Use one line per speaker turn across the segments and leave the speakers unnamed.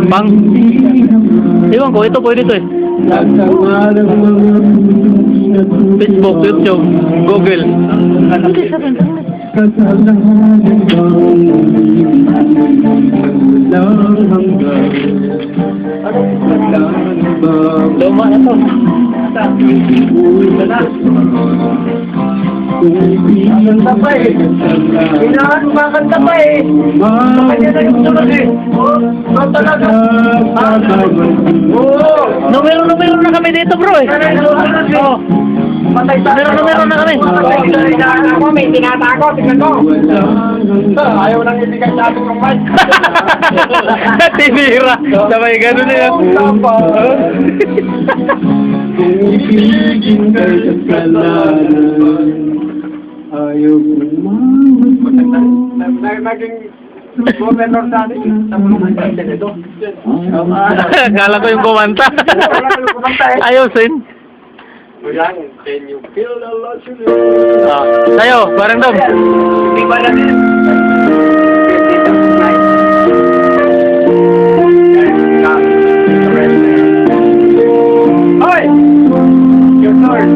Bang. Iwan ko, ito pwede ito eh. Facebook, YouTube, Google. Luma na to.
Kanta pa eh. Kailangan kumakanta pa eh. Kanya na yung sunod eh. Oo, talaga. Oo.
Numero na kami dito bro eh. Oo.
Patay sa
Numero na kami.
Ako may tinatago, tingnan mo. Ayaw nang ibigay sa atin yung mic.
Tinira. Sabay ganun na yan.
Ibigin ka sa kasalanan, ayaw kumawag mo.
Naging governor sa atin.
Kala ko yung kumanta. Ayusin.
Can you feel the love?
Tayo, bareng dong.
Iba na din. Hoy! Your turn.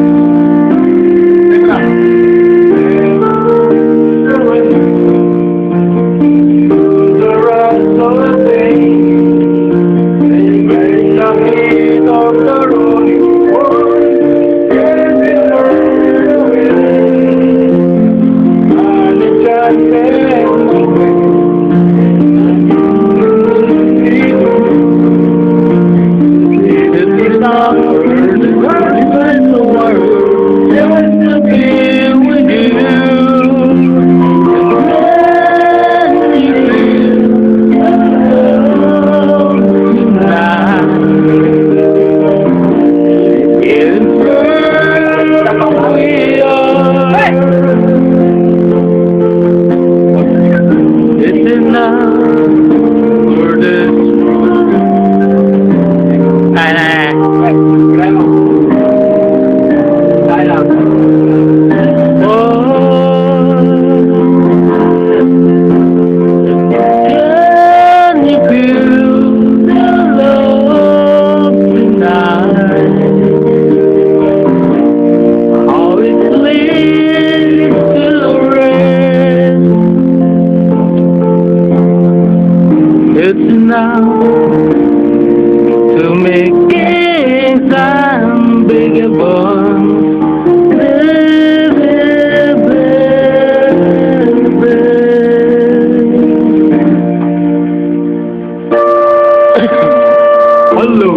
Now to make it some bigger bonds. Hello.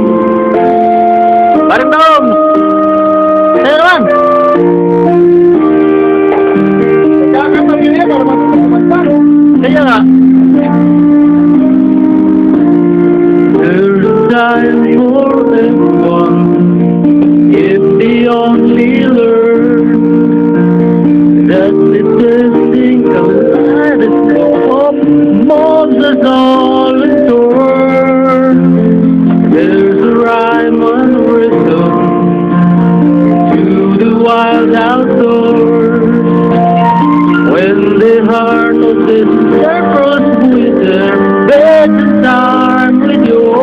Bareng dong. Ayo naman.
Kakanta gini ya, kalau masuk
Kaya nga. Time for everyone, if they only learn that the testing outside the scope Moses all in turn. There's a rhyme and rhythm to the wild outdoors. When the heart of the circles with their bed time with yours.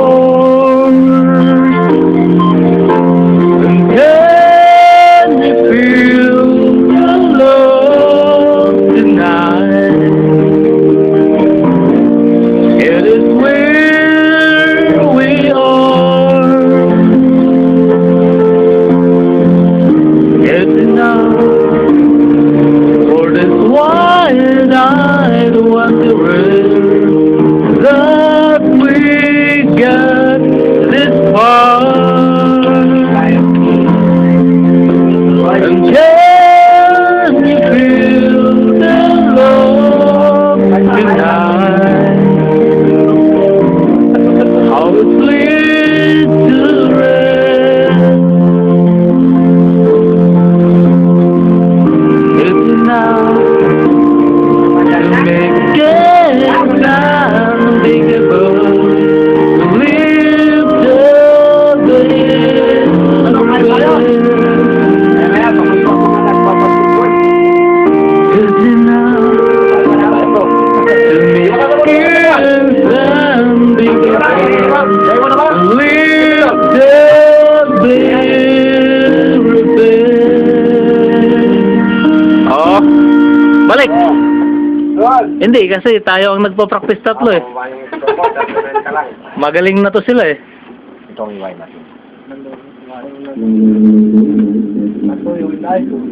and begin. Live the oh, balik. Hindi, kasi tayo ang nagpa-practice tatlo eh. Magaling na to sila eh.
Ito ang iwain natin.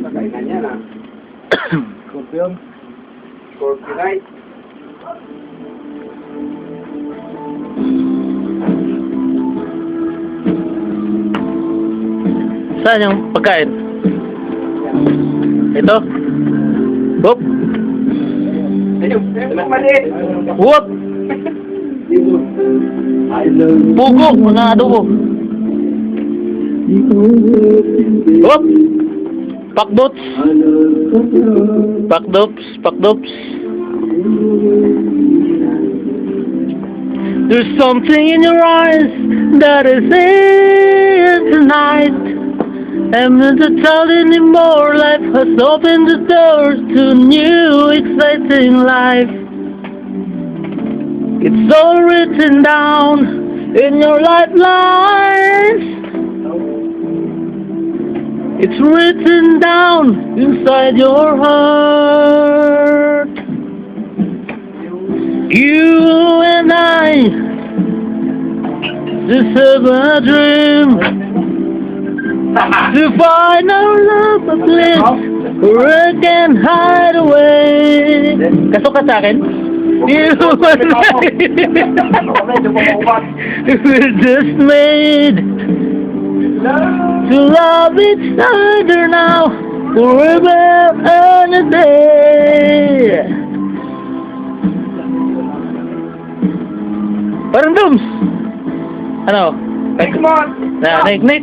Kainan niya na. Scorpion. Scorpionite.
Saan yung pagkain? Ito? Whoop!
Ayun, maliit.
Whoop! Pugo! Mga adobo! Whoop! Pakdots! Pakdops! Pakdops! There's something in your eyes that is here tonight. I'm not a child anymore. Life has opened the doors to new exciting life. It's all written down in your lifelines. It's written down inside your heart. You and I just have a dream to find our love a place where I can hide away. Kaso ka sa akin? You and I we're just made to love each other now, forever and a day. Parang Dooms! Ano?
Next month.
Nick!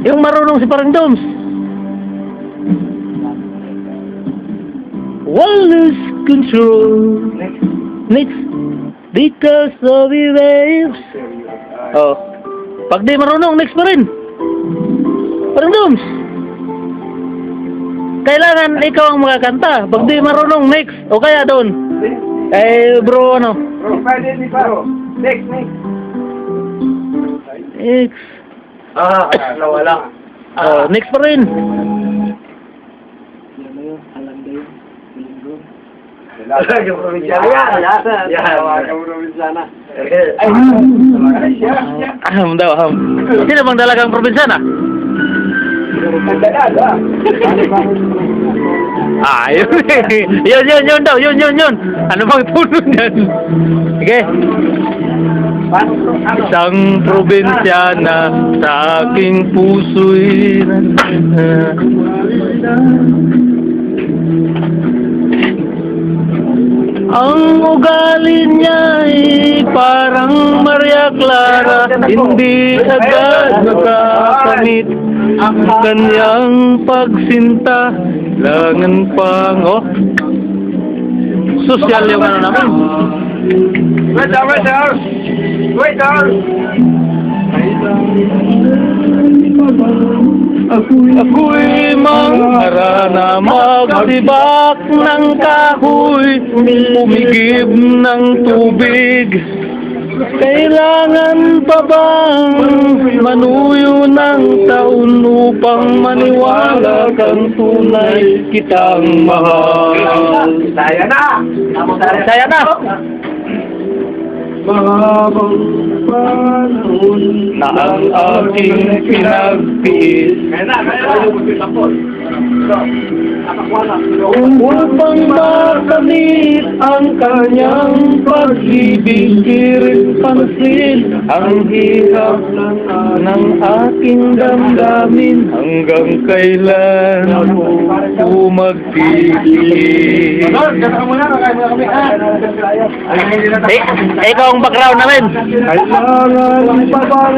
Yung marunong si Parang Dooms. Won't lose control. Next. Because of the waves. Oh. Pag di marunong, next pa rin. Parang Dooms. Kailangan ikaw ang makakanta. Pag di marunong, next. O kaya doon. Eh, bro, ano?
Pwede di paro. Next.
Next.
Nawala.
Oh, next pa rin.
Yung probinsyana yan. Yung probinsyana.
Aham daw, aham. Sino bang dalagang probinsyana? Ah, yun. Yun daw, yun. Ano bang puno niyan? Sige. Isang probinsyana sa aking puso'y ang ugali niya ay parang Maria Clara, hindi agad nakakamit ang kanyang pagsinta. Langan pang, oh, sosyal yung ano namin.
Wait down.
Ako'y
manghara na magsibak ng kahoy, umigib ng tubig. Kailangan pa bang manuyo ng taon upang maniwala kang tunay kitang mahal?
Saya na.
Saya na!
mahabang panahon
Na ang aking pinagtiis upang makamit ang kanyang pag-ibig, kirit pansin ang hirap ng aking damdamin, hanggang kailan ako magpipili. Ikaw ang background namin.
Kailangan pa bang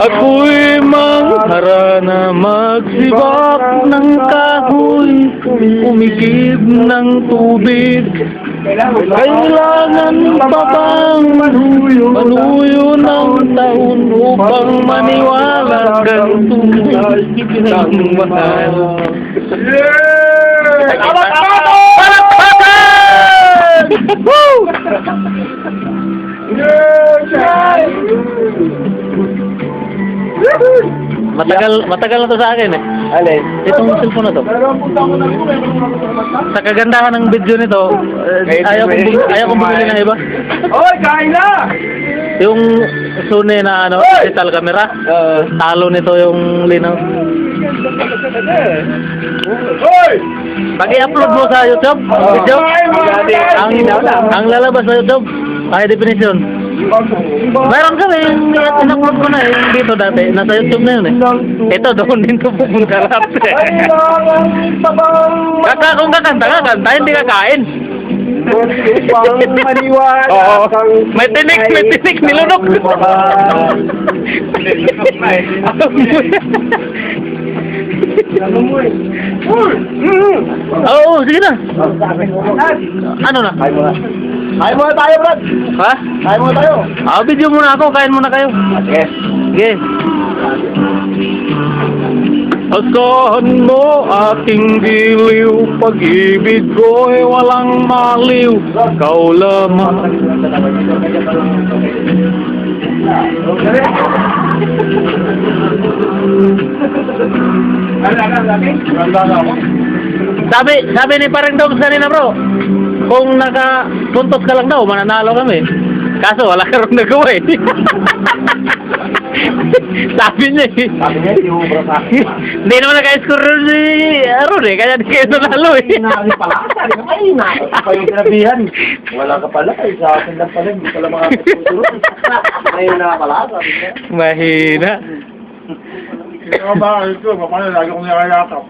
Ako'y manghara na magsibak ng kahoy, umigib ng tubig. Kailangan pa bang manuyo ng taon upang maniwala kang tunay kitang mahal? Palakpakan! Matagal na to sa akin eh.
Alin?
Itong cellphone na to.
Pero punta ko na po, may
Sa kagandahan ng video nito, ayaw kong bumili ng iba.
Oy, kain na!
Yung Sony na ano, digital camera, talo nito yung linaw.
Oy!
Pag i-upload mo sa YouTube, video, ang lalabas sa YouTube, high definition. Mayroon kami, in-upload ko na yung dito dati, nasa YouTube na yun eh. Ito, doon din ito pupunta lahat eh. Kung kakanta, hindi kakain.
Parang maniwala.
Oo. May tinik, nilunok. Oo, sige na. Ano na?
Kain muna tayo, Brad.
Ha?
Kain muna tayo.
Video muna ako, kain muna kayo.
Okay.
Sige. Asahan mo aking giliw, pag-ibig ko'y walang maliw, ikaw lamang. Sabi ni Pareng Dogs kanina bro, kung nakapuntos ka lang daw, mananalo kami. Kaso wala ka rin nagawa eh. Sabi niya eh.
Sabi niya, hindi mo bro sa akin.
Hindi naman naka-score rin si Aaron eh, kaya di kayo nanalo eh.
Sabi pala, sabi ka kayo na. Pa yung sinabihan. Wala ka pala, ay sa akin lang pala. Hindi pala makakatuturo. Ngayon na pala, sabi niya.
Mahina.
Ito ba, ito, paano lagi kong nakayakap?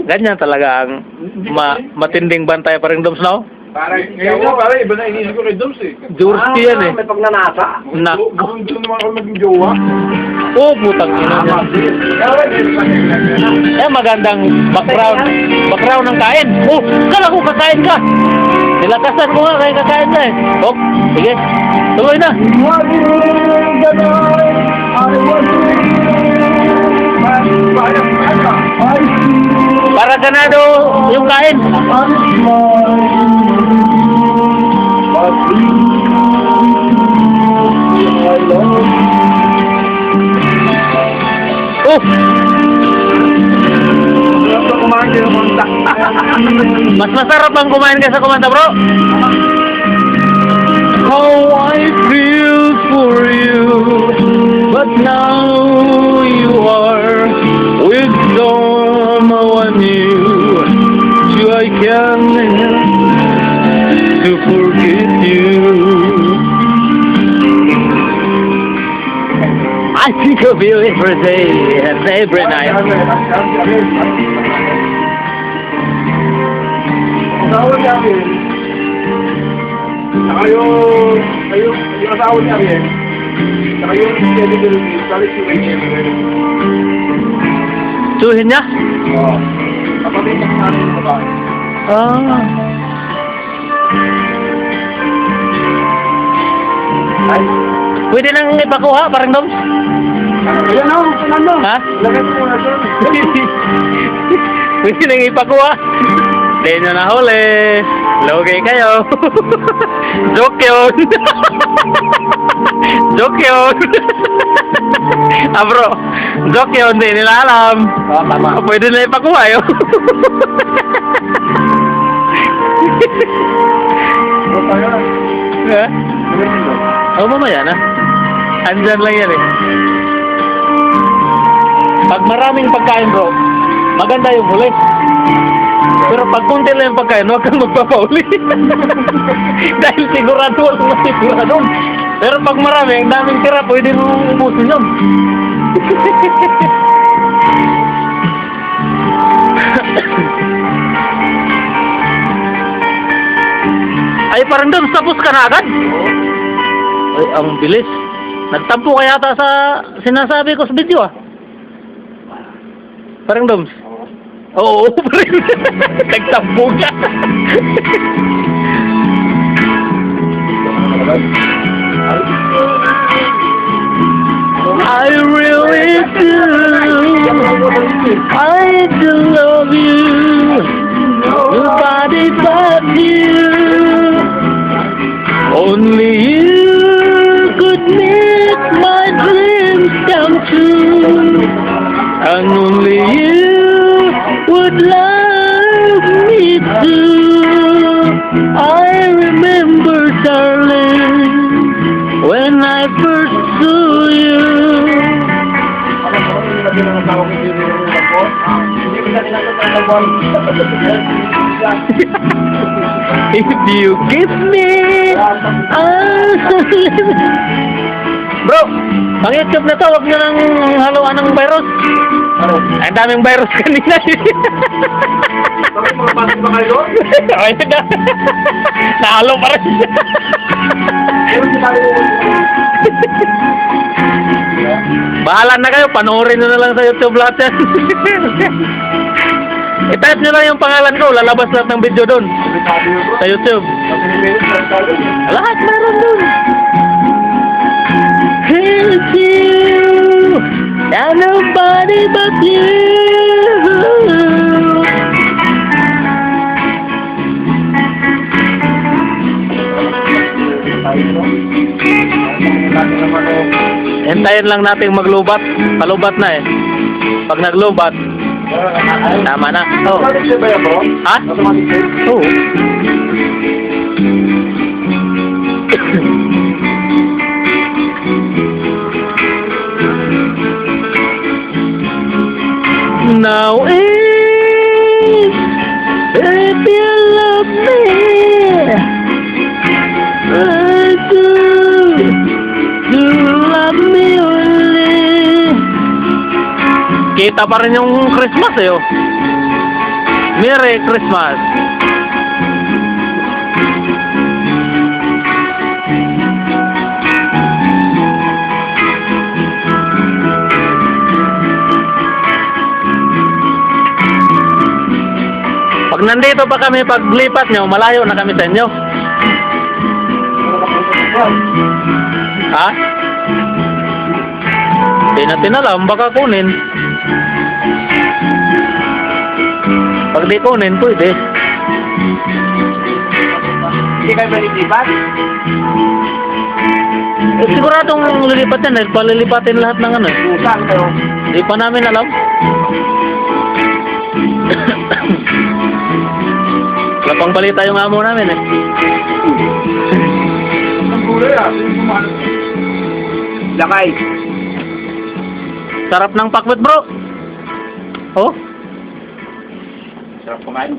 Ganyan talaga ang matinding bantay pa rin Doms, no?
Parang iba na inisip ko kay Doms eh.
Jersey yan eh.
May pagnanasa. Gusto naman ako maging jowa.
Oh, putang ina niya. Eh, magandang background ng kain. Oh, kala ko kakain ka. Nilakasan ko nga kaya kakain na eh. Oh, sige. Tuloy na. Para ganado yung kain. Oh! Mas masarap ang kumain ka sa kumanta, bro. How I feel for you, but now you are with someone new. So I can't to forget you. I think of you every day and every night.
Saka yung asawa niya rin. Saka yung balik yung niya.
Suhin niya?
Oo. Kapatid ng namin yung babae.
Ah.
Ay,
Pwede nang ipakuha, parang Doms?
ayan o, ano?
Ha?
Lagay mo muna siya.
Pwede nang ipakuha. Hindi nyo nahuli. Logi kayo. Joke yun. Joke yun. Ah bro, joke yun. Hindi nila alam.
Oo, tama.
Pwede na ipakuha yun. Ha? Oh, mamaya na. Andyan lang yan eh. Pag maraming pagkain bro, maganda yung huli. Pero pag kunti lang yung pagkain, huwag kang magpapauli. Dahil sigurado wala masigurado. Pero pag marami, ang daming tira, pwede mo ubusin yun. Ay, parang Doms, tapos ka na agad? Ay, ang bilis. Nagtampo ka yata sa sinasabi ko sa video ah. Parang Doms. Oo, parang nagtampo ka. I really do. I do love you. Nobody but you. Only you could make my dreams come me too. I remember, darling, when I first saw you. If you give me Bro, ang YouTube na to, wag nyo nang haluan ng virus. Ang daming virus kanina.
Bakit mga bata ba kayo?
Ayun na. Nahalo pa rin. Bahala na kayo, panoorin nyo na lang sa YouTube lahat yan. I-type nyo lang yung pangalan ko, lalabas lahat ng video doon. Sa YouTube. Lahat meron doon. It's you, and nobody but you. Hintayin lang natin maglubat. Palubat na eh. Pag naglubat, tama na. Oh. Ha? Oo. Now if you love me, I do love me only. Kita pa rin yung Christmas eh, oh. Merry Christmas. Pag nandito pa kami, pag lipat nyo, malayo na kami sa inyo. Ha? Di natin alam, baka kunin. Pag di kunin, pwede.
Hindi kayo malilipat?
Siguradong lilipat yan, palilipatin lahat ng ano.
Saan kayo?
Di pa namin alam. Wala pang balita yung amo namin eh.
Ang gulay ah. Lakay.
Sarap ng pakwet, bro. Oh?
Sarap kumain.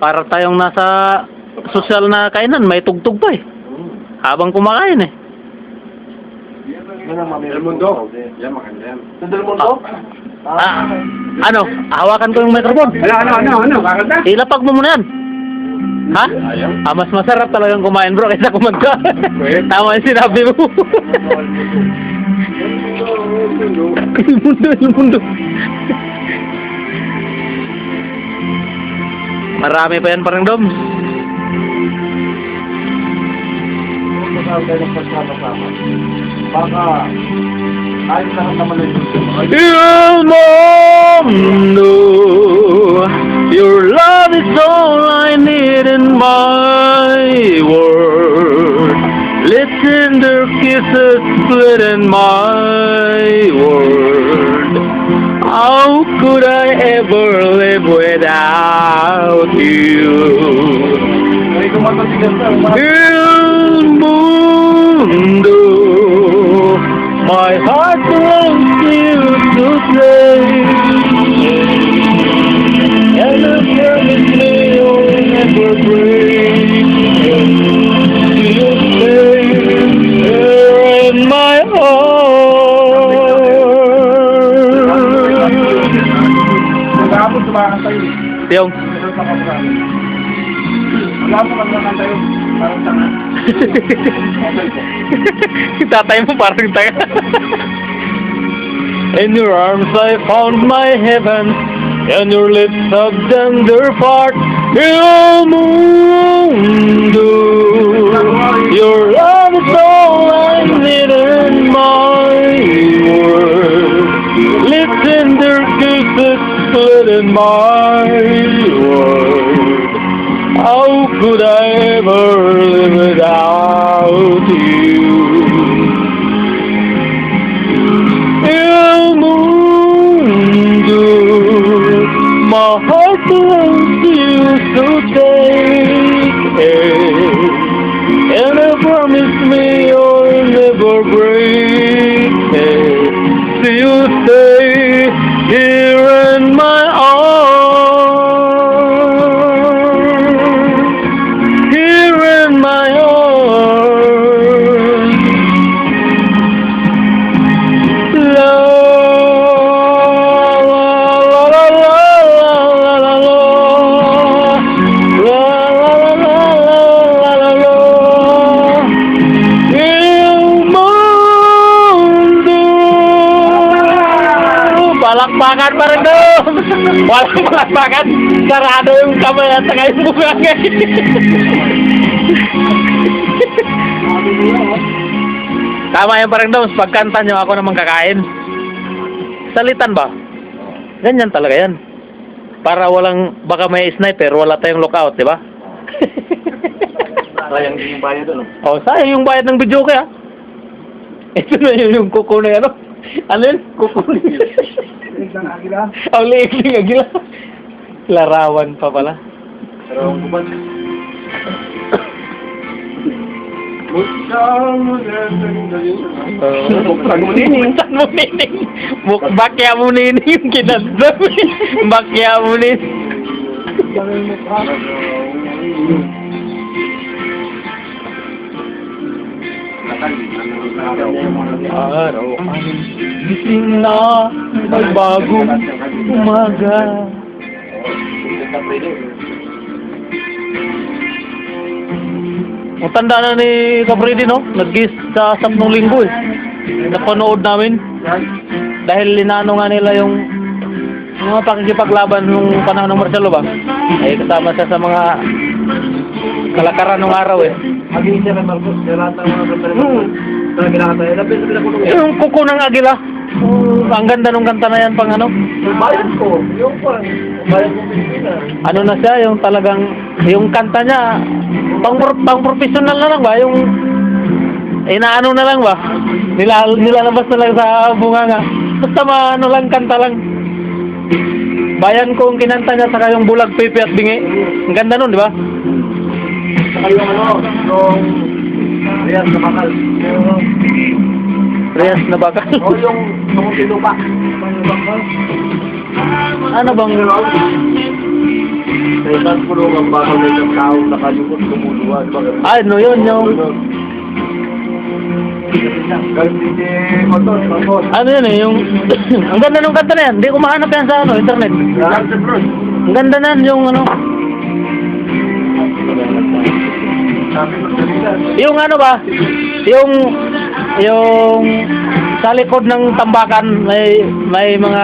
Para tayong nasa sosyal na kainan, may tugtog pa eh. Habang kumakain eh.
Yan ang Del Mundo. Yan maganda yan. Sa Del Mundo?
Ano? Hawakan ko yung microphone.
Ano? Kakanta?
Ilapag mo muna yan. Ha? Mas masarap talagang kumain, bro, kaysa kumanta. Tama yung sinabi mo. El mundo. Marami pa yan parang Dom.
Baka ayos na naman na
El mundo, your love is all I need in my world. Let tender kisses split in my world. How could I ever live without you? El mundo, my heart belongs to you today. And the promise me you'll never break. You'll stay there in my heart.
Magkakapon sumakanta yun.
Tiyong.
Magkakapon sumakanta yun. Parang tanga.
Tatay mo parang taga. In your arms I found my heaven, and your lips a tender part. El mundo, your love is all I need in my world. Lips tender kisses split in my world. How could I ever live without you? El mundo, my heart wants you to take. And I promise me you'll never break. So you stay here in my arms, here in my arms. La la la la la la la la la la la la. Il mundo. Palakpakan pa rin doon. Walang palakpakan. Sarado yung kamay at saka yung bunga. Tama yan pa rin doon. Pagkanta nyo ako naman kakain. Salitan ba? Ganyan talaga yan. Para walang, baka may sniper, wala tayong lookout, di ba?
Sayang din yung bayad doon.
Oh, sayang yung bayad ng video kaya. Ito na yung kuko na ano. Ano yun? Kuko na yun.
Isang agila.
Ang liig-liig agila. Larawan pa pala.
Pero ang kuban.
Mukhang magandang galing.
Buksan mo nining. Buksan mo nining. Bakya mo nining yung kinanda. Bakya mo nining. Araw ang gising na magbagong umaga. Matanda na ni Capredi, no? Nag-gis sa 10 linggo eh. Napanood namin. Dahil linano nga nila yung mga pakikipaglaban nung panahon ng Marcelo ba? Ay kasama siya sa mga kalakaran nung araw eh.
Maging siya kay Marcos, kaya lahat ng mga kanta nila. Talaga kinakatayan. Lapit na pinakulong yan.
Yung kuko ng agila. Ang ganda nung kanta na yan pang ano.
Yung bayad ko, yung parang bayad ko Pilipinas.
Ano na siya, yung talagang, yung kanta niya, pang professional na lang ba? Yung, inaano na lang ba? Nilalabas na lang sa bunganga. Basta ano lang, kanta lang. Bayan ko ang kinanta niya, saka yung bulag, pipi at bingi. Ang ganda nun, di ba?
Saka yung ano, yung Riyas na bakal.
Reyes na bakal.
O yung tumutin pa.
Ano bang...
Kaya saan pulong ang bakal na isang taong nakayukot lumuluwa.
Ano yun, yung... Ano yun eh, yung... ang ganda nung kanta na yan. Hindi ko mahanap yan sa ano, internet. Ang ganda na yung ano... Yung ano ba? Yung sa likod ng tambakan may mga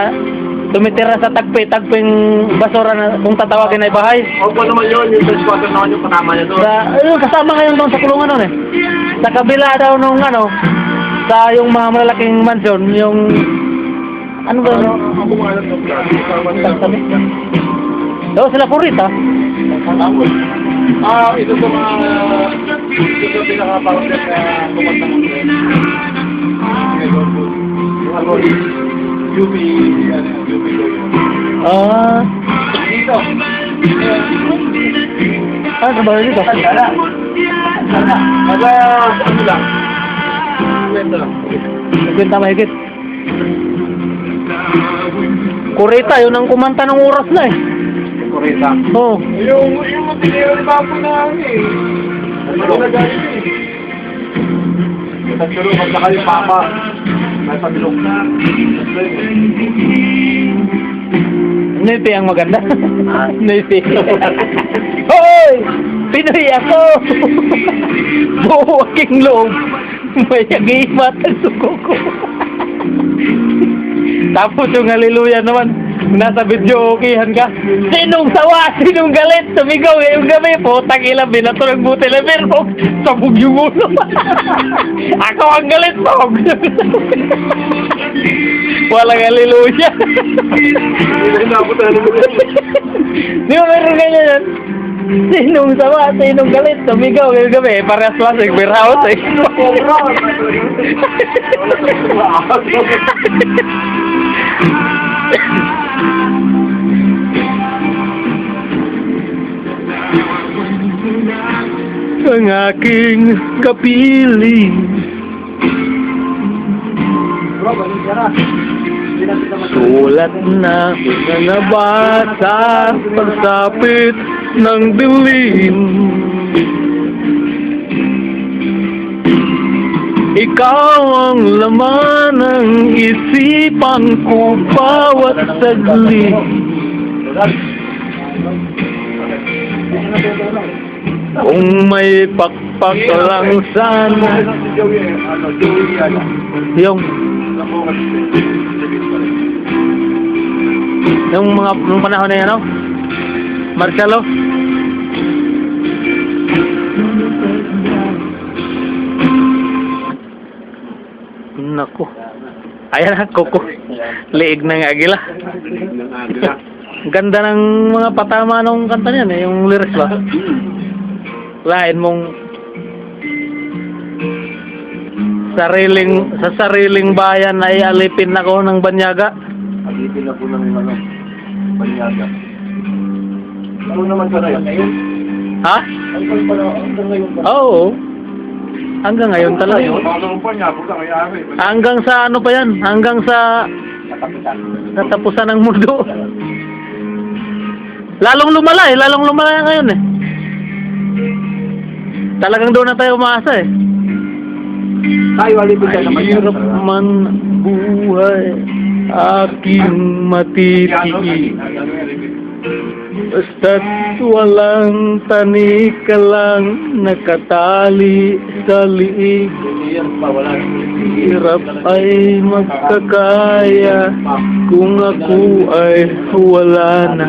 tumitira sa tagping basura na kung tatawagin ay bahay.
Opo naman yun, yung squatter naman yung kasama niya doon.
Kasama ngayon doon sa kulungan nun eh. Sa kabila daw nung ano, sa yung mga malalaking mansion, yung ano ba yun?
Ako mga alam ng
Sabi? Oo, sila Purita.
Ito po mga ito pinaka-paulit na kumanta ng ano, UP
Ah.
dito.
Trabaho dito?
Mga ano lang. Kwento lang.
Kwenta mahigit. Kurita, yun ang kumanta ng oras na eh.
Kurita.
Oo.
Yung matinero ni Papo na eh.
Ano na gano'n eh? Nagturo, magsaka yung papa. May pabilog na.
Nipi ang maganda. Nipi. Hoy! Pinoy ako! Buo aking loob. May agimat ang suko ko. Tapos yung hallelujah naman, nasa video okihan ka. Sinong sawa? Sinong galit? Sumigaw ngayong gabi. Putang ilang binato ng buti na pero sabog yung ulo. Ako ang galit, sabog. Walang hallelujah. Di ba meron ganyan yan? Sinong sawa? Sinong galit? Sumigaw ngayong gabi. Parehas lasing, beer house eh. ang aking kapiling.
Bro, balik ka na. Hindi na kita
Sulat na nabasa pagsapit ng dilim. Ikaw ang laman ng isipan ko bawat saglit. Kung may pakpak lang sana yung mga nung panahon na yan, no? Marcelo? Naku. Ayan na, kuko. Liig ng agila. Ganda ng mga patama nung kanta niyan eh, yung lyrics ba? Lain mong sa sariling bayan ay alipin ako ng banyaga.
Alipin na po ng ano, banyaga. Ano naman ka na yun?
Ha?
Hanggang ngayon ba?
Oo. Hanggang ngayon talaga.
Ano pa niya, pagka may-ari.
Hanggang sa ano pa yan? Hanggang sa katapusan ng mundo. Lalong lumala ngayon eh. Talagang doon na tayo umaasa eh.
Tayo alipin ka naman.
Hirap man buhay aking matitiis. Basta't walang tanik ka lang nakatali sa liig. Hirap ay magkakaya kung ako ay wala na.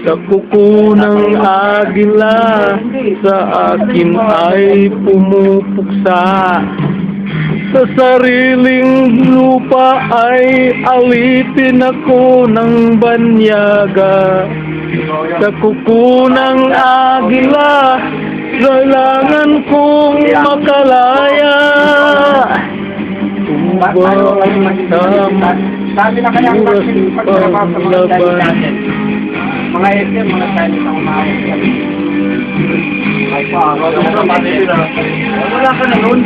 Sa kuko ng agila sa akin ay pumupuksa. Sa sariling lupa ay alipin ako ng banyaga. Sa kuko ng agila kailangan kong makalaya.
Sabi na kaya ang pagtrabaho sa mga dahil natin. Mga SM, mga Chinese ang umawag kami.
Wala ka na nun.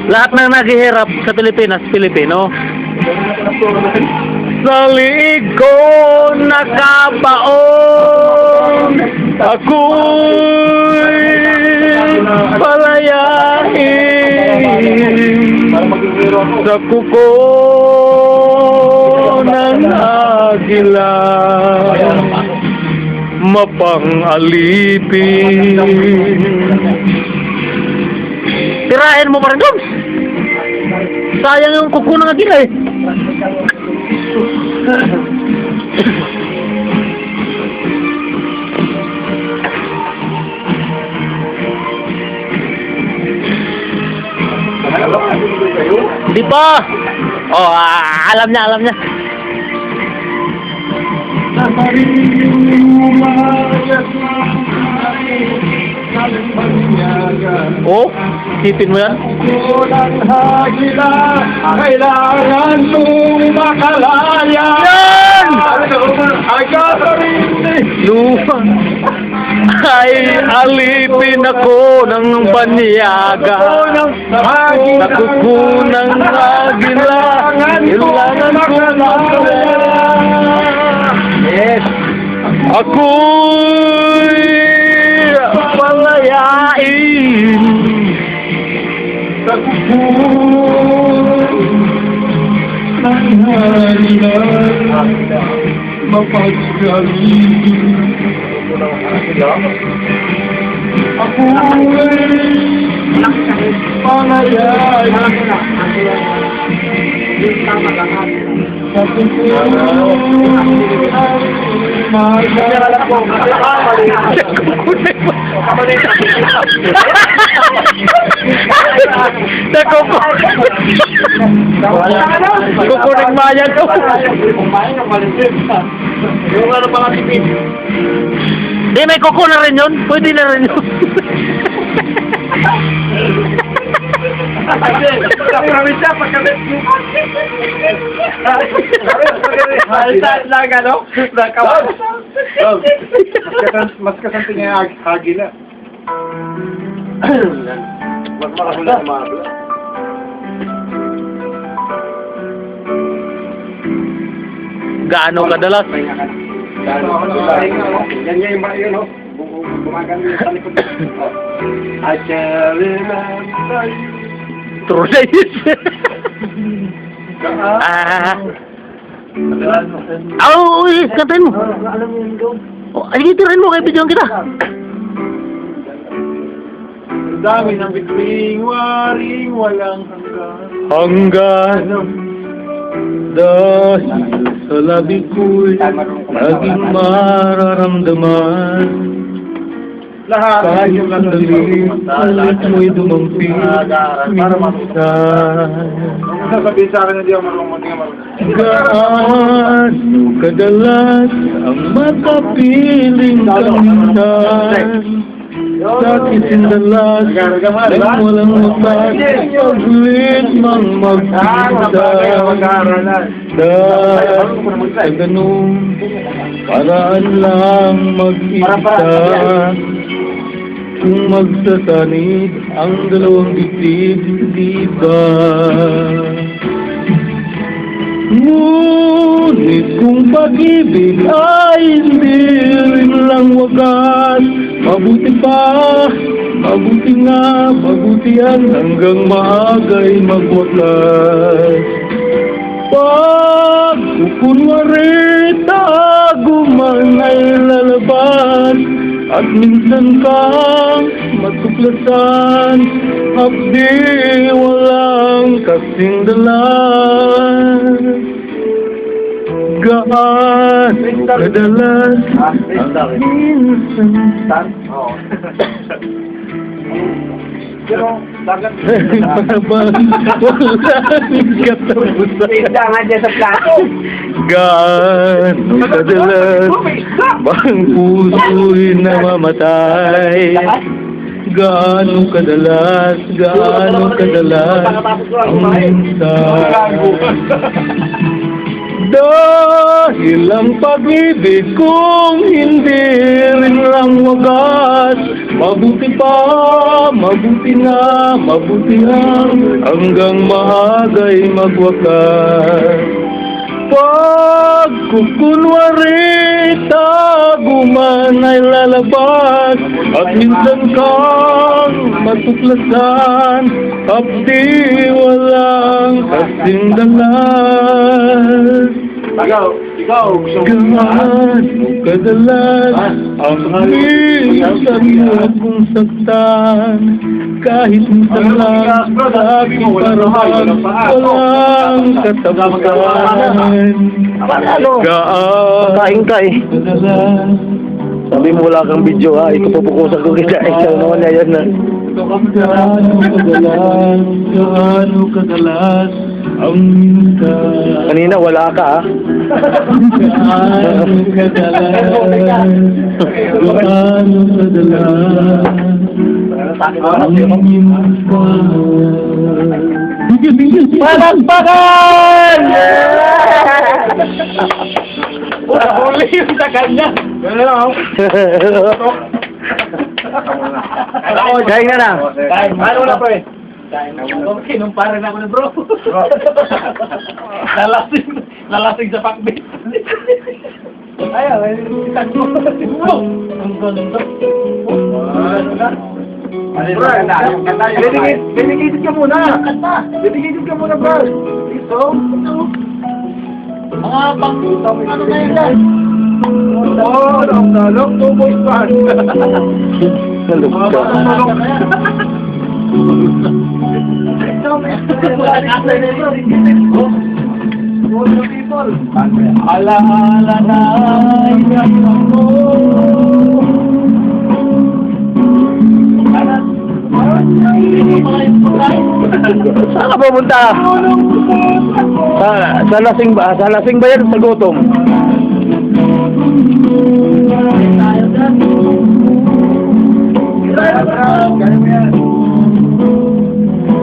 Lahat ng naghihirap sa Pilipinas, Pilipino. Sa liig ko nakabaon, ako'y palayain. Sa kuko ng agila mapang-alipin. Tirahin mo pa rin, Doms. Sayang yung kuko ng agila eh. Di pa. Oh, alam niya. Oh, sipin mo yan.
Kailangan mong makalaya.
Yan!
Lupa.
Ay alipin ako ng banyaga. Nakukunang agila. Kailangan kong makalaya.
Yes.
Ako'y palayain.
Sa kuko ng agila mapagsaling. Ako'y palayain. Sa kuko
Kukuning mayan to.
Yung ano mga tipid.
Di may kuko na rin yun. Pwede na rin yun.
Marami siya pagkabit. Saan lang ano? Nakawa. Mas kasanti niya yung hagi na.
Mas makasula sa mga bula.
Gaano kadalas?
Yan nga yung yun, no? Bumagan yung sa likod. I shall remember you.
True na yun. Uy, kantahin mo.
Alam mo yun, Dong?
Ay, tirahin mo, kay bidyoan kita.
Ang dami ng bituing waring walang hanggan.
Hanggang dahil sa labi ko'y laging mararamdaman.
Lahat
Kahit
yung
sandali, ulit mo'y dumampi minsan.
sasabihin sa akin na di ako marunong, hindi ka marunong.
Gaano kadalas ang matapiling kaminsan Sakit sindalas nang walang wakas Paglit mang magpinsan Dahil sa ganun paraan lang mag-isa Kung magsasanid ang dalawang dibdib, di ba? Ngunit kung pag-ibig ay hindi rin lang wagas Mabuti pa, mabuti nga, mabuti yan hanggang maagay magwakas Pag kukunwari tago man ay lalabas At minsan kang matuklasan Abdi walang kasing dalas Gaan kadalas ang minsan
Oo.
Pero, dagat.
Parang walang katapusan
Isa nga dyan sa plato.
Gaan kadalas bang puso'y namamatay Gaano kadalas ang minsan Dahil ang pag-ibig kong hindi rin lang wagas Mabuti pa, mabuti nga, mabuti lang hanggang maagay magwakas Pag kukunwari tago man ay lalabas At minsan kang matuklasan Abdi walang kasing dalas
Ikaw, gusto mo
Gaano kadalas ang minsan mo akong saktan Kahit minsan lang sa aking parang walang katapusan
Kain ka eh.
Kadalas
Sabi mo wala kang video ha, ikupupukusan ko kita. Ikaw naman na yan na.
Gaano kadalas ang minsan
Kanina wala ka ha.
Gaano kadalas ang minsan
Palakpakan!
huli yung tagal niya. Gano'n lang ako.
Kain na na.
Ano na pre? Kinumpara na ako na bro. Nalasing sa pakbit. Ayaw, ang ganda. Ano na? Dedicated ka muna. Dedicated ka muna bro. Ito. Mga pang ano na yun lang. Oo, nalok, 2 boys pa.
Nalok ka.
Ala-ala na iyan mo
Saan ka pumunta? Sa lasing ba? Sa lasing ba yan? Sa gutom?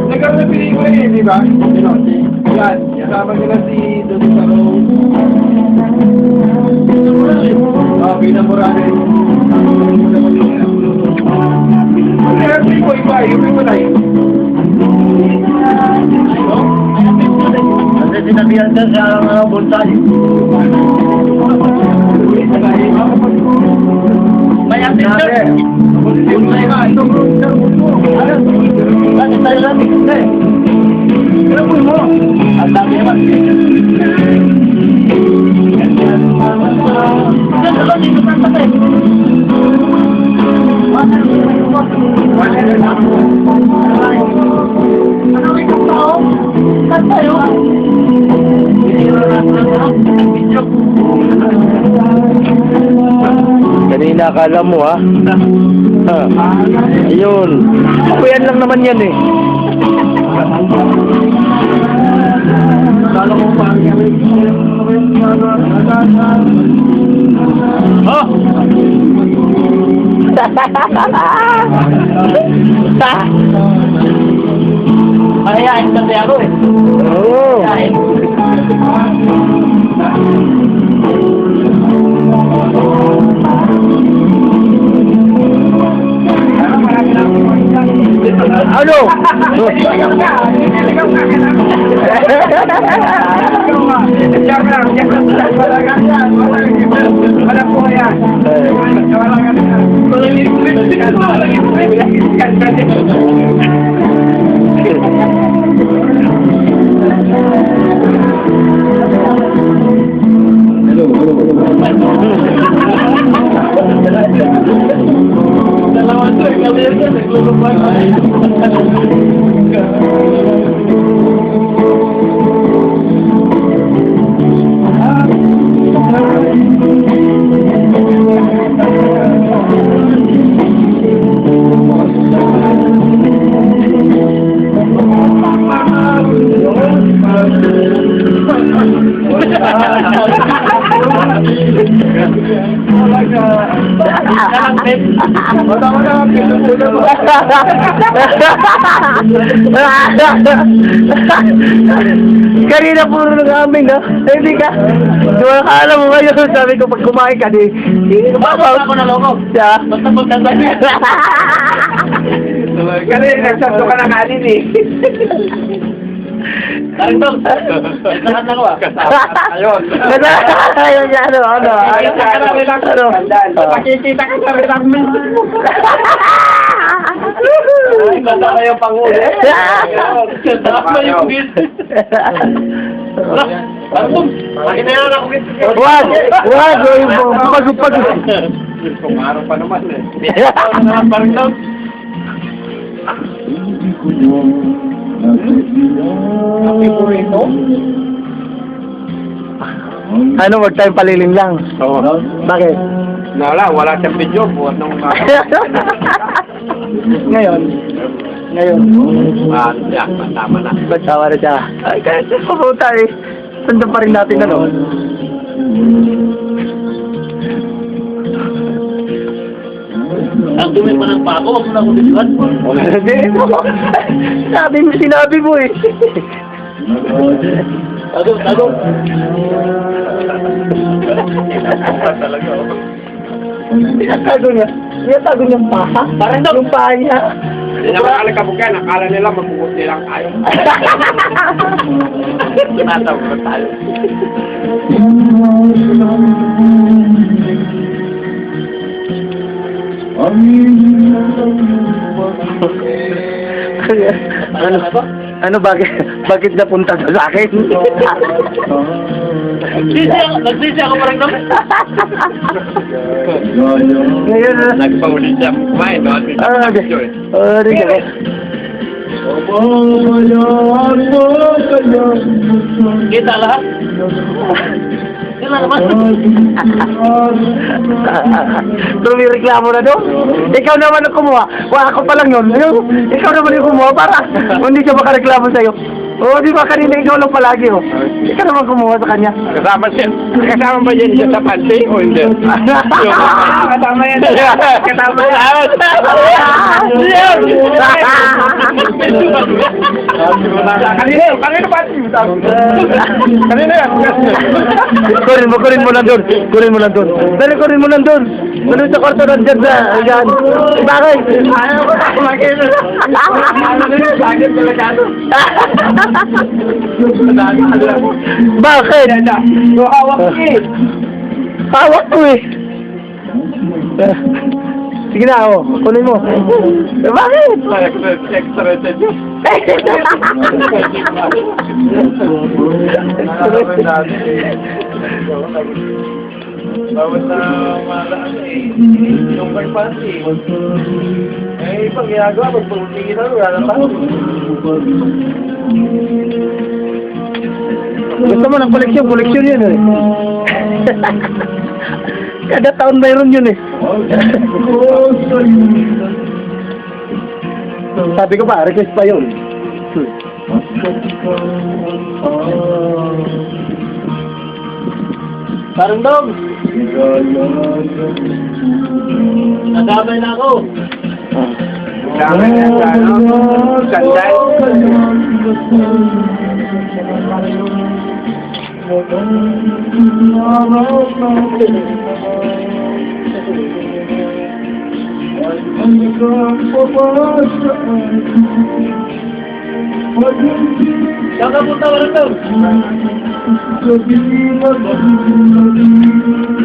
Nagkaroon na ba? Yan. Kasama nila si Dodi Saro. Pina Morales. Kaya po iba. Yung iba na yun.
Kasi sinabihan ka sa mga bonsai. May attention. Bonsai ka. Itong bonsai mo. Bakit tayo lang? Alam mo. Ang dami naman. Ganda lang dito pa patay.
Kanina akala mo ha? Ayun. Kuyan lang naman yan eh.
Kala mo pa.
Oh!
Mahihain kasi ako eh.
Oo. Ano? Kanina puro nag-aming ha? Hindi ka. Akala mo ngayon, sabi ko pag kumain ka, di.
Basta ako na loko.
Siya?
Basta magkanda niya.
Kasi nagsasto ka na kanin eh.
Karin Tom. Lahat ako ah.
Ayun.
Ayun niya, ano?
Pakikita ka sa retirement.
Ay, basta kayo pangulo. Tama yung git. Karin Tom. Bakit na yan ako git?
Wag! Pag.
Kung araw pa naman eh.
Karin Tom.
Happy po ito?
Ano, wag tayong paliling lang.
Oo.
Bakit?
Wala siyang video. Buhat nung
Ngayon.
yan, tama na.
Basawa na siya. Ay, kaya siya papunta eh. Tanda pa rin natin ano.
Ang dumi pa ng pako, wag mo na akong bisikan.
Sinabi mo eh.
Tago.
Tinatago niya yung paha. Parang yung paha niya.
Hindi naman alakabugan. Akala nila mabugot nilang tayo.
Tinatawag na tayo.
Ano bakit napunta sa akin?
Nagsisi ako parang kami.
Ngayon na.
Nagpaulit siya. Kumain doon.
Kita lahat. Yun lang naman.
Tumireklamo na doon. Ikaw naman ang kumuha. Wala ako pa lang yun. Ikaw naman yung kumuha para hindi siya makareklamo sa'yo.
Oo, di ba kanina ikaw lang palagi, oh. Hindi ka naman kumuha sa kanya.
Kasama ba yan siya sa panty o hindi?
Kasama yan. Kasama yan.
Kanina panty mo? Kanina yan.
Kurin mo lang doon. Kurin mo lang doon. Dali, kurin mo lang doon. Dali sa kwarto lang dyan sa, yan. Bakit? Ayaw ko na kumakin.
Bakit talaga ito?
Bakit?
Hawak eh.
Hawak ko eh. Sige na, oh. Kunin mo. Bakit?
Extra attention. Bawat na malaan eh. Yung may panty. Eh, pag ginagawa, magpultingin na, wala na tao.
Gusto mo ng koleksyon yun eh. Kada taon mayroon yun eh. Sabi ko pa, request pa yun.
Parang dog. Nadamay na ako.
Dami na sa ano, sandal.
Saan ka punta, parang dog?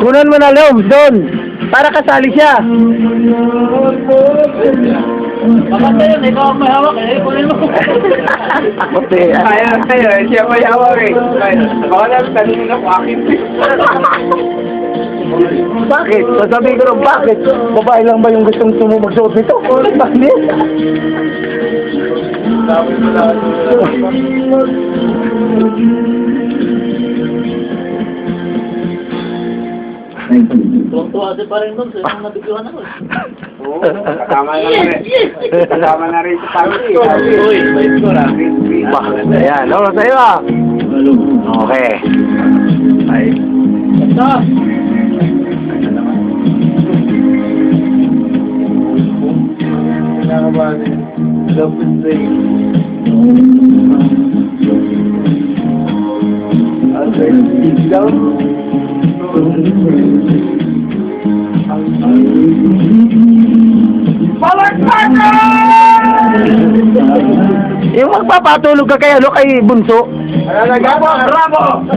Kunan mo na Lom, doon. Para kasali siya.
Bakit na yun? Ikaw ang may hawak eh. Kunin mo.
Puti.
Kaya kayo, siya may hawak eh. Baka lang, tanongin ako akin.
Bakit? Sasabihin ko lang, bakit? Babae lang ba yung gustong magsuot nito? Bakit?
Sabi mo lang.
Tuwa kasi parang dog. Saan ang nabigyan ako eh.
Oo, kasama na rin. Kasama na rin sa panty.
Uy, may score ah.
Ayan, no, sa'yo ah. Okay. Ay.
Stop!
Nakabali. Dapat rin. Okay, ikaw?
Yung magpapatulog ka kay ano, kay Bunso.
Bravo!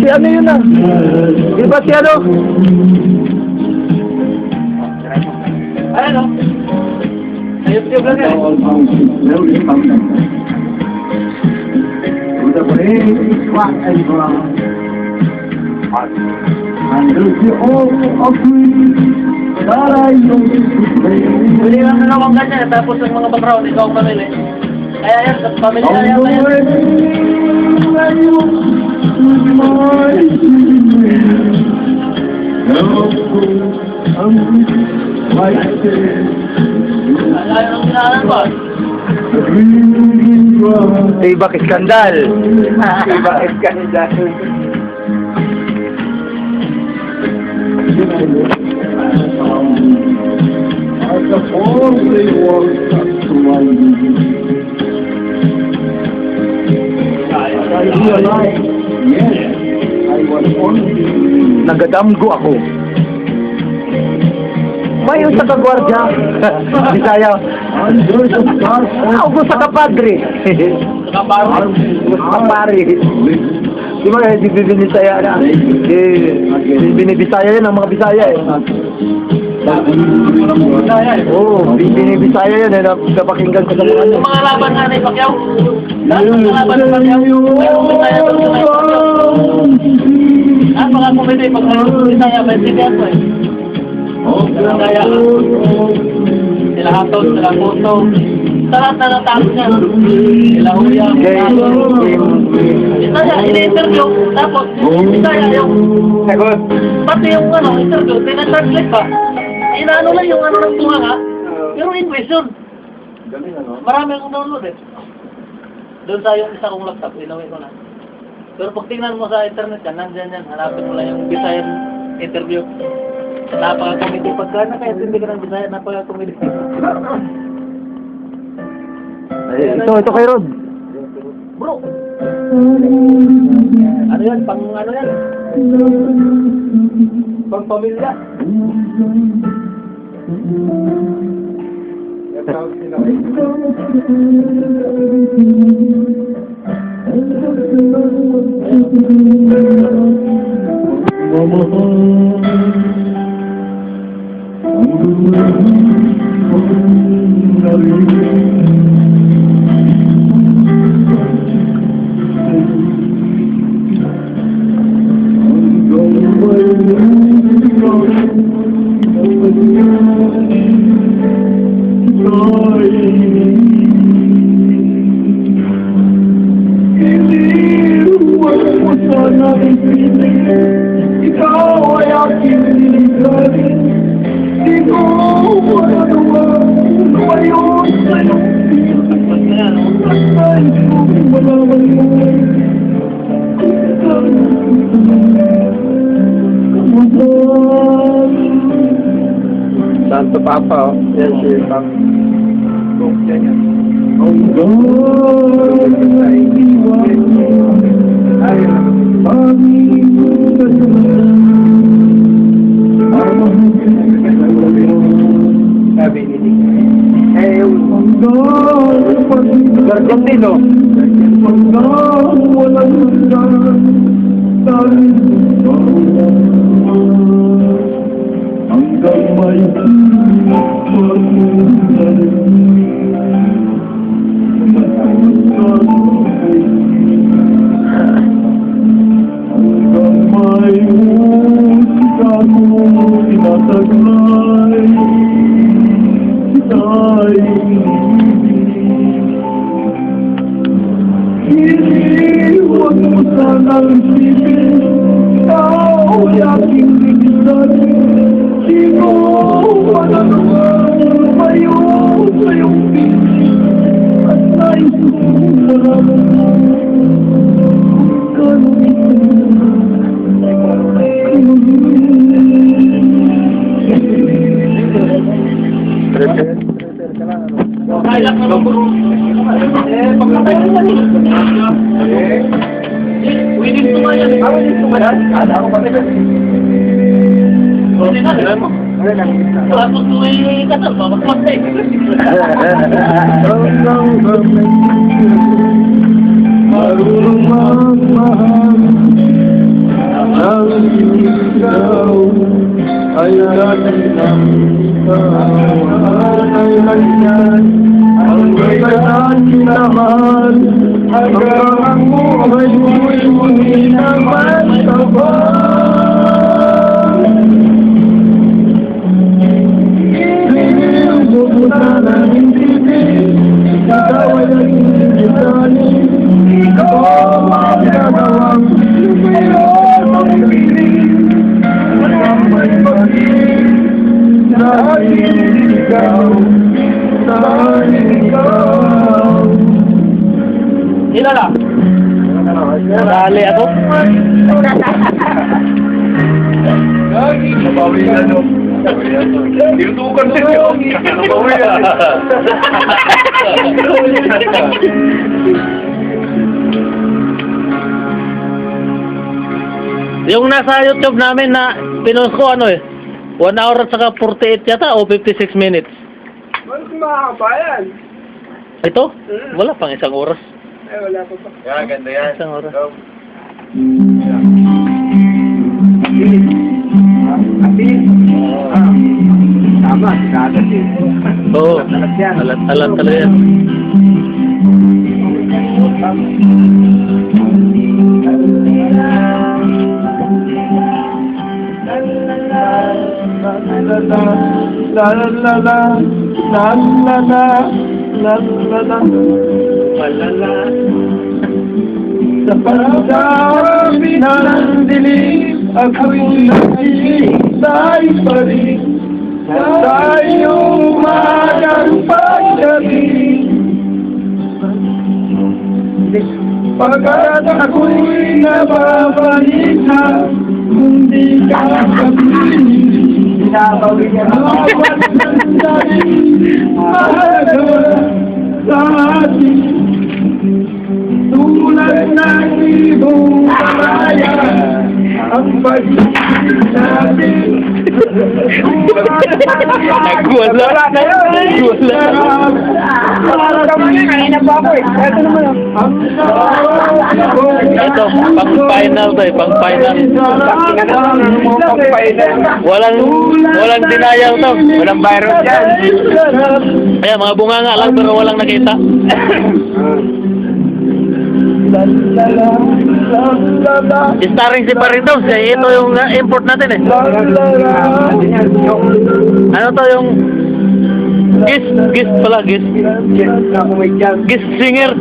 Si ano yun ah? Di ba si ano?
Ayan o. Ayos yung vlog eh. Pwede lang dalawang ganyan, tapos ang mga background, ikaw ang pamili. Kaya yan, pamili na yan. Ayaw ng sinahan ba?
Tibak iskandal.
Bakit ka nila?
Nagadamgo ako. Mayroon sa kagwardya. Bisaya. Ako sa kapadre. Sa kapari. Di ba, di binibisaya na. Di binibisaya yan ang mga Bisaya eh. Oo, binibisaya yan eh, napakinggan ko sa mga ano.
Yung mga laban nga ni Pacquiao. Lahat ng mga laban ni Pacquiao. Pero Bisaya doon sa may Pacquiao. Ah, mga komedi, pag may Bisaya, may Bisaya ko eh. Bisaya. Sila Haton, sila Puto. Sa lahat na natapos niya. Sila Huyang. Bisaya, ini-interview. Tapos, Bisaya yung...
Sagot.
Pati yung ano, interview, tinatranslate pa. Inaano lang yung ano ng tunga nga. Pero English yun. Marami akong download eh. Doon sa yung isa kong laptop, inuwi ko na. Pero pag tingnan mo sa internet yan, nandyan yan. Hanapin mo lang yung Bisayan interview. Napaka-comedy. Pagka na kaya hindi ka ng Bisaya, napaka-comedy.
Ito kay Rod.
Bro! Ano yan? Pang ano yan? Pang pamilya.
Ikaw ay aking nilingkarin. Di ko wala naman lumayo sa iyong piling. At nais kong malaman mo kamutan.
Santo Papa, oh. Yes, yes, Papa.
Hanggang ay iwan mo
Sabi ni Dick. Eh,
hanggang
Gargantino.
hanggang walang hanggan tayo hanggang may hanggang may musika ko tinataglay tayong iniwan mo sanang isipin ikaw ay aking ligitan di ko wala naman lumayo sa iyong piling at nais kong malaman mo kung
Kaya ka lang bro. Pagkakaya na rin. Winning to nga yan.
Winning to nga yan? Kala ko pati ba?
Hindi na, alam mo. Tapos tuwi ka na, mamakmatay.
marunong magmahal ang ikaw ay natin ang ikaw ay ganyan ang gayaan kinamahal hanggang ang buhay mo'y naman sabay Inilig mo sana ng bibig ikaw ay naging lisanin ikaw ang nagawang mayroon ang piling walang may pag-ibig dahil ikaw
Ilala. Dali ako.
Nabawi na, no? Tinutukan din yun. Nabawi na.
Yung nasa YouTube namin na pinost ko ano 1 hour at saka 48 yata o 56 minutes.
Ano kumahaba yan?
Ito? Wala pang isang oras.
Eh, wala pa pa. Yan, ganda yan.
Isang oras.
Go. Atin. nga, sinagat eh.
Oo.
Alat yan.
Alat talaga yan.
Sa pagdami ng dilim, ako'y naghihintay pa rin sa iyong umagang pagdating. Pagkat ako'y nababalik na kung di ka sabihin. Bawat sandali mahalaga sa atin. Tulad ng ibong kamaya ang pag-ibig natin.
Nagwala.
Para kami, kanina pa ako eh. Ito naman
Ito, pang-final to eh, pang-final. Walang denial to.
Walang virus yan.
Kaya mga bunganga lang pero walang nakita. Starring si Parindos eh, ito yung import natin eh. Ano to yung Gis pala, Gis singer.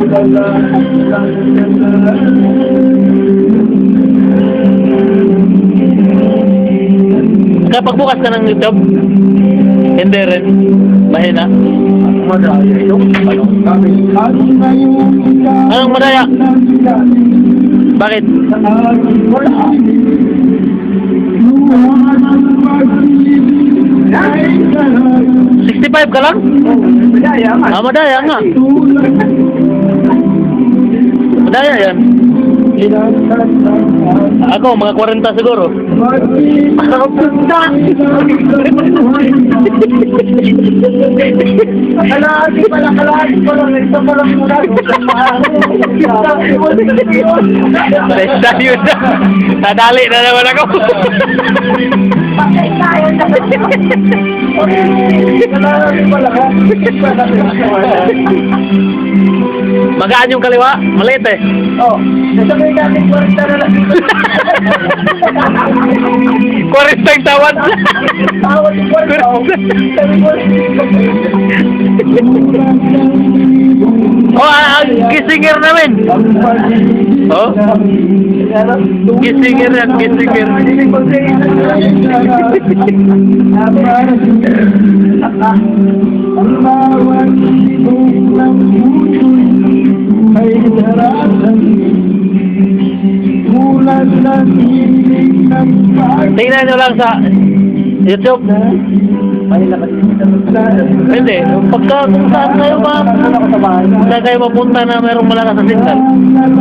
Kapag bukas ka ng YouTube, hindi rin. Mahina. Anong madaya? Bakit? $65 ka lang? Madaya nga. Madaya yan. Ako, mga 40 siguro.
Kalahati pala. Ito pala muna.
Tayo na. Nadali na naman ako.
Patay tayo na. Kalahati pala.
Magaan yung kaliwa? Maliit eh.
Oh, nasabi natin 40 na lang.
40 yung tawad.
Tawad yung 40.
Oh, ang gisinger namin. Oh? Gisinger yan, gisinger.
Ang bawat ibong ng puso'y ay darasan tulad ng hilig ng pag-
Tingnan nyo lang sa YouTube. Hindi. Pagka kung saan kayo saan kayo mapunta na mayroong malakas na signal,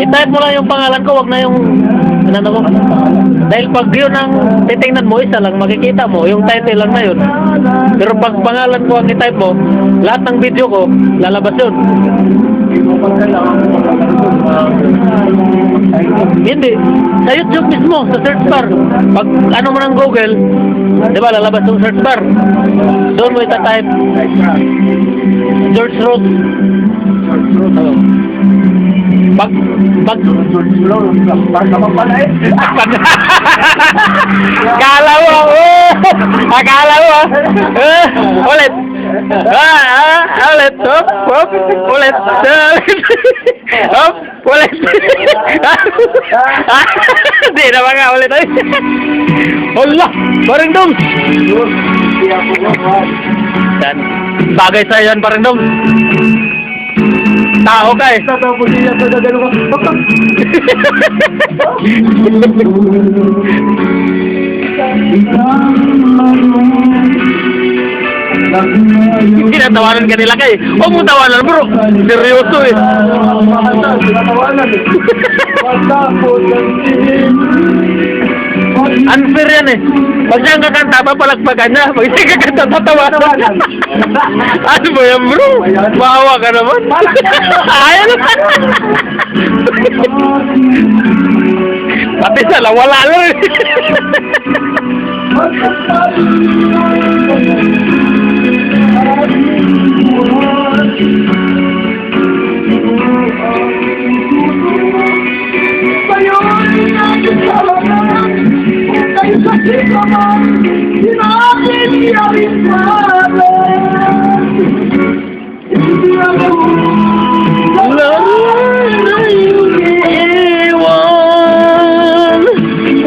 i-type mo lang yung pangalan ko, wag na yung ano ko. Dahil pag yun ang titingnan mo, isa lang makikita mo, yung title lang na yun. Pero pag pangalan ko ang i-type mo, lahat ng video ko, lalabas yun. Hindi. Sa YouTube mismo, sa search bar. Pag ano mo ng Google, di ba, lalabas yung search bar. Doon mo ita-type George Road. Pag Akala mo, akala mo, ulit. Ulit, hop, ulit, hop, ulit. Hindi naman nga ulit ay. Allah, Parindom. Dan, bagay sa yan Parindom. Tao ka eh.
Tatapos niya sa gagano ka.
Tinatawanan ka nila kay. Huwag mong tawanan bro. Seryoso eh. Unfair yan eh. Pag siyang kakanta, papalagpagan niya. Pag siyang kakanta, tatawanan. Ano ba yan bro? Maawa ka naman. Ayan. Pati sala, wala lang eh.
Sa'yo'y nagkakaroon, kung sa siko mo, sinabing yaring pala. Hindi ako
na iyong iwan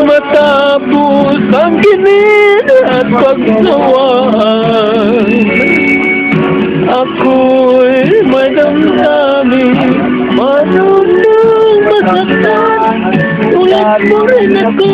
matapos ang kinid at pagsawaan. Ako'y may damdamin, marunong masaktan. Ulit mo rin ako,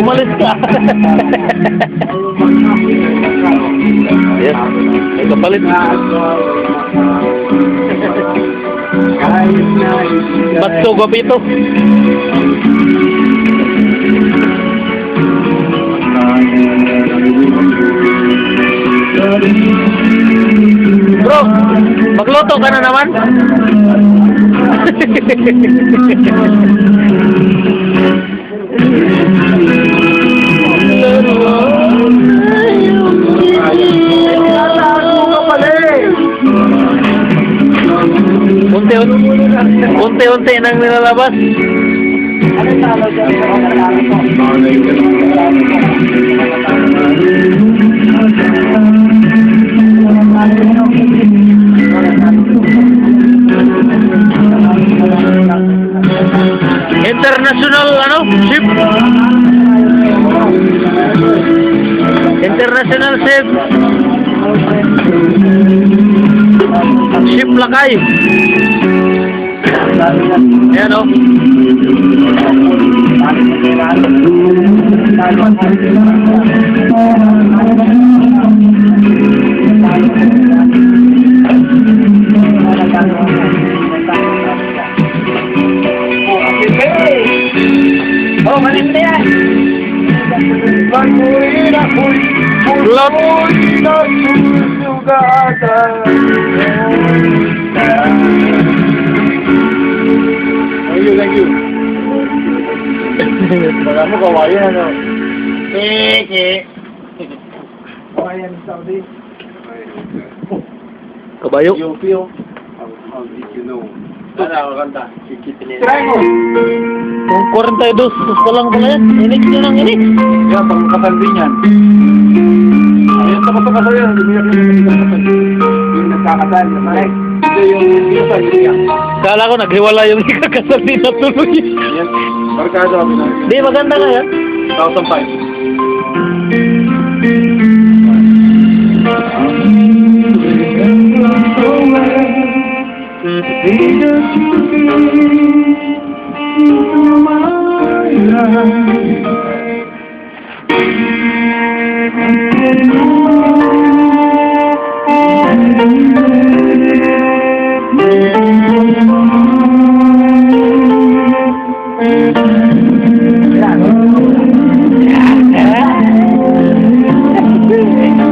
umalis ka. Yes, may kapalit. Ba't gapito? Bro, magluto ka na naman? Unti-unti nang nilalabas.
ano tawag dyan?
International ano? Ship. International ship. Ship Lakay. Ayan o.
Oh, malit na yan.
Lot.
Thank you. Wala mo kawayan, ano? Kawayan, Saudi.
Kabayo.
Pio. How did you know? Ano, kanta? Try mo!
Kung 42 pa lang pala yan. Inig nyo ng inig.
Yan, pag makatandi niyan. Ayan, tapos sa'yo. Yung nagkakasal. Ito yung pinasal niya.
Kala ko naghiwala yung ikakasal ni natuloy.
Yan. Barkado kami na.
Di, maganda nga yan.
1,500.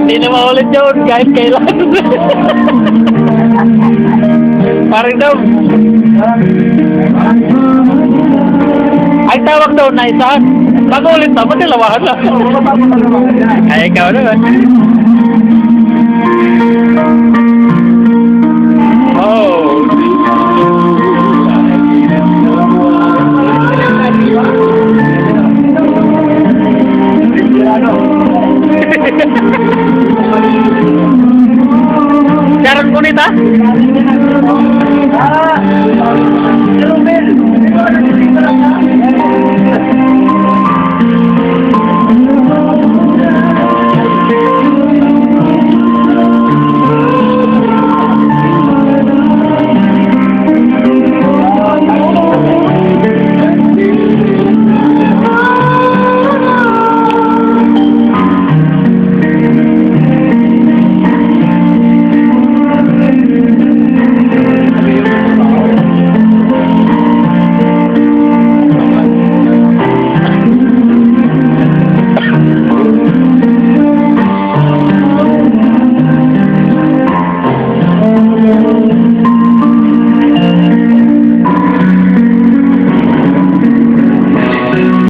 Hindi na maulit yun kahit kailan. Parang daw. Ay tawag daw na isa. Pag ulit na, matilawahan na. Ay ikaw naman. Oh. Sharon Cunita?